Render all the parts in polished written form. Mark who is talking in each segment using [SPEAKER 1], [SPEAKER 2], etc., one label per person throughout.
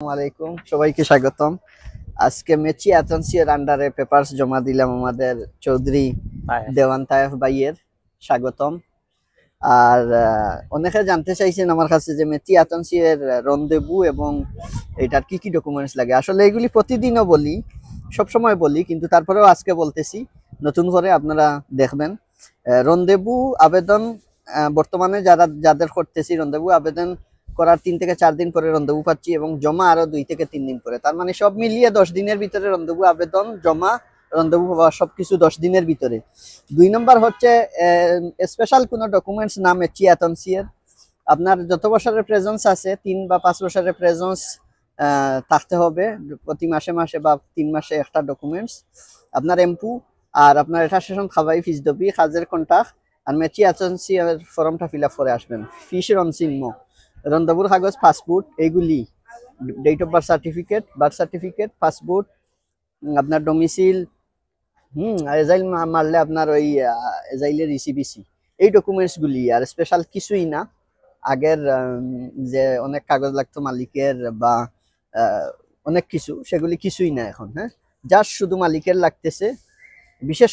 [SPEAKER 1] আসসালামাইকুম সবাইকে স্বাগতম। আজকে মেচি এজেন্সির আন্ডারে পেপারস জমা দিলাম আমাদের চৌধুরী দেওয়ান তায়েফ ভাইয়ের। স্বাগতম। আর অনেকে জানতে চাইছেন আমার কাছে যে মেচি এজেন্সির রন্দেবু এবং এটার কি কি ডকুমেন্টস লাগে। আসলে এগুলি প্রতিদিনও বলি, সবসময় বলি, কিন্তু তারপরেও আজকে বলতেছি নতুন করে আপনারা দেখবেন। রন্দেবু আবেদন বর্তমানে যাদের করতেছি, রন্দেবু আবেদন করার 3 থেকে 4 দিন পরে রন্দেবু পাচ্ছি এবং জমা আরো 2 থেকে 3 দিন পরে। তার মানে সব মিলিয়ে 10 দিনের ভিতরে রন্দেবু আবেদন জমা, রন্দেবু পাওয়া সবকিছু 10 দিনের ভিতরে। 2 নম্বর হচ্ছে স্পেশাল কোনো ডকুমেন্টস না মেচি এজেন্সির। আপনার যত বছরের প্রেজেন্স আছে 3 বা 5 বছরের প্রেজেন্স থাকতে হবে প্রতি মাসে মাসে বা 3 মাসে একটা ডকুমেন্টস। আপনার এমপু আর আপনার অ্যাটাস্টেশন খাবাই ফিস দবি কাজের কন্টাক্ট আর মেচি এজেন্সি ফর্মটা ফিল আপ করে আসবেন। ফিস রনচিহ্ন, রন্দাবুর কাগজ, পাসপোর্ট, এইগুলি, date of birth certificate, passport, আপনার ডোমিসিল, এজাইল মারলে আপনার ওই এজাইলের ইসিবিসি, এই ডকুমেন্টসগুলি। আর স্পেশাল কিছুই না। আগের যে অনেক কাগজ লাগতো মালিকের বা অনেক কিছু, সেগুলি কিছুই না এখন। হ্যাঁ, জাস্ট শুধু মালিকের লাগতেছে। বিশেষ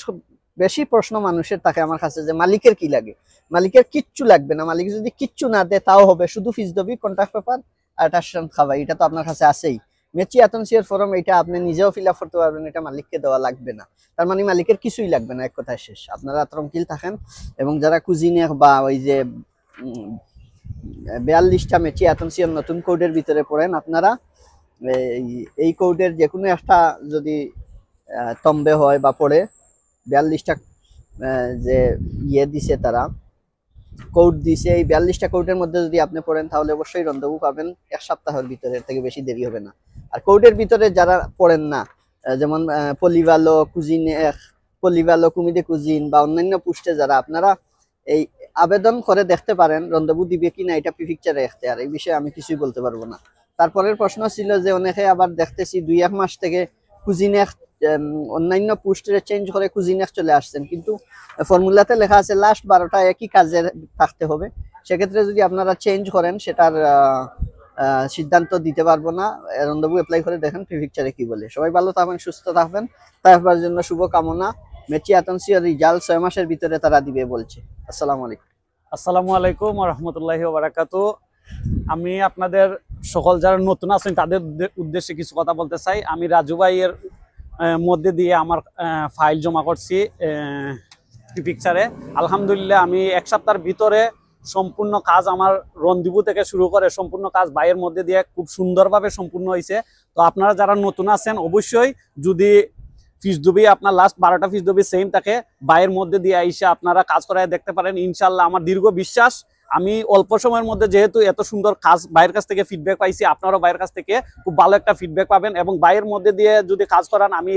[SPEAKER 1] বেশি প্রশ্ন মানুষের থাকে আমার কাছে যে মালিকের কি লাগে। মালিকের কিচ্ছু লাগবে না। মালিক যদি কিচ্ছু না দেয় তাও হবে, শুধু ফিস দবি, কন্ট্রাক্ট পেপার আর অ্যাটাস্টেশন খাবাই, এটা তো আপনার কাছে আছেই। মেচি এজেন্সির ফর্ম, এটা আপনি নিজেও ফিল আপ করতে পারবেন, এটা মালিককে দেওয়া লাগবে না। তার মানে মালিকের কিছুই লাগবে না, এক কথায় শেষ। আপনারা তরঙ্কিল থাকেন। এবং যারা কুজিনে বা ওই যে 42টা মেচি এজেন্সির নতুন কোডের ভিতরে পড়েন, আপনারা এই কোডের যে কোনো একটা যদি তম্বে হয় বা পড়ে 42টা যে দিছে, তারা কোড দিছে, এই 42টা কোডের মধ্যে যদি আপনি পড়েন তাহলে অবশ্যই রন্দেবু পাবেন 1 সপ্তাহের ভিতরে, এর থেকে বেশি দেরি হবে না। আর কোডের ভিতরে যারা পড়েন না, যেমন পলিভালো কুমিদে কুজিন বা অন্যান্য পুষ্টে যারা, আপনারা এই আবেদন করে দেখতে পারেন রন্দেবু দিবে কিনা, এটা পিকচারে দেখতে। আর এই বিষয়ে আমি কিছুই বলতে পারবো না। তারপরের প্রশ্ন ছিল যে অনেকে আবার দেখতেছি 2-1 মাস থেকে কুজিনে অন্যান্য পোস্টে চেঞ্জ করে কুজিনেক্স চলে আসছেন, কিন্তু ফর্মুলাতে লেখা আছে লাস্ট 12টা একই কাজে থাকতে হবে। সেক্ষেত্রে যদি আপনারা চেঞ্জ করেন, সেটার সিদ্ধান্ত দিতে পারবো না। রন্দেবু অ্যাপ্লাই করে দেখেন পিকচারে কি বলে। সবাই ভালো থাকবেন, সুস্থ থাকবেন। তারপর জন্য শুভ কামনা। মেচি এজেন্সির রিজাল্ট 6 মাসের ভিতরে তারা দিবে বলছে।
[SPEAKER 2] আসসালামু আলাইকুম ওয়া রাহমাতুল্লাহি ওয়া বারাকাতুহু। আমি আপনাদের সকল যারা নতুন আছেন তাদের উদ্দেশ্যে কিছু কথা বলতে চাই। আমি রাজু ভাইয়ের মধ্যে দিয়ে আমার ফাইল জমা করছি পিকচারে। আলহামদুলিল্লাহ আমি 1 সপ্তাহের ভিতরে সম্পূর্ণ কাজ আমার রন্দিবু থেকে শুরু করে সম্পূর্ণ কাজ ভাইয়ের মধ্যে দিয়ে খুব সুন্দরভাবে সম্পূর্ণ হয়েছে। তো আপনারা যারা নতুন আছেন অবশ্যই যদি ফিস দবি আপনার লাস্ট 12টা ফিস দবি সেম থাকে, ভাইয়ের মধ্যে দিয়ে আইসা আপনারা কাজ করায় দেখতে পারেন। ইনশাল্লাহ আমার দীর্ঘ বিশ্বাস, আমি অল্প সময়ের মধ্যে যেহেতু এত সুন্দর কাজ ভাইয়ের কাছ থেকে ফিডব্যাক পাইছি, আপনারাও ভাইয়ের কাছ থেকে খুব ভালো একটা ফিডব্যাক পাবেন। এবং ভাইয়ের মধ্যে দিয়ে যদি কাজ করান, আমি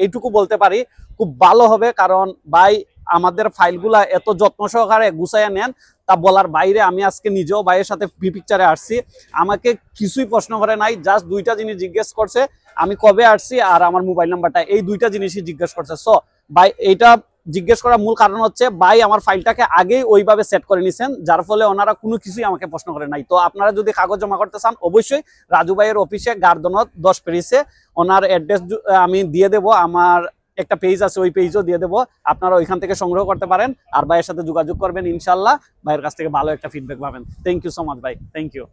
[SPEAKER 2] এইটুকু বলতে পারি খুব ভালো হবে। কারণ ভাই আমাদের ফাইলগুলা এত যত্ন সহকারে গুছাইয়া নেন, তা বলার বাইরে। আমি আজকে নিজেও ভাইয়ের সাথে পিকচারে আসছি, আমাকে কিছুই প্রশ্ন করে নাই, জাস্ট 2টা জিনিস জিজ্ঞেস করছে, আমি কবে আসছি আর আমার মোবাইল নাম্বারটা, এই 2টা জিনিসই জিজ্ঞেস করছে। সো ভাই এইটা জিজ্ঞেস করার মূল কারণ হচ্ছে ভাই আমার ফাইলটাকে আগেই ওইভাবে সেট করে নিছেন, যার ফলে ওনারা কোনো কিছুই আমাকে প্রশ্ন করে নাই। তো আপনারা যদি কাগজ জমা করতে চান অবশ্যই রাজু ভাইয়ের অফিসে গার্ডনত 10 পেরিসে ওনার অ্যাড্রেস আমি দিয়ে দেবো। আমার একটা পেজ আছে, ওই পেজও দিয়ে দেবো, আপনারা ওইখান থেকে সংগ্রহ করতে পারেন। আর ভাইয়ের সাথে যোগাযোগ করবেন, ইনশাল্লাহ ভাইয়ের কাছ থেকে ভালো একটা ফিডব্যাক পাবেন। থ্যাংক ইউ সো মাচ ভাই, থ্যাংক ইউ।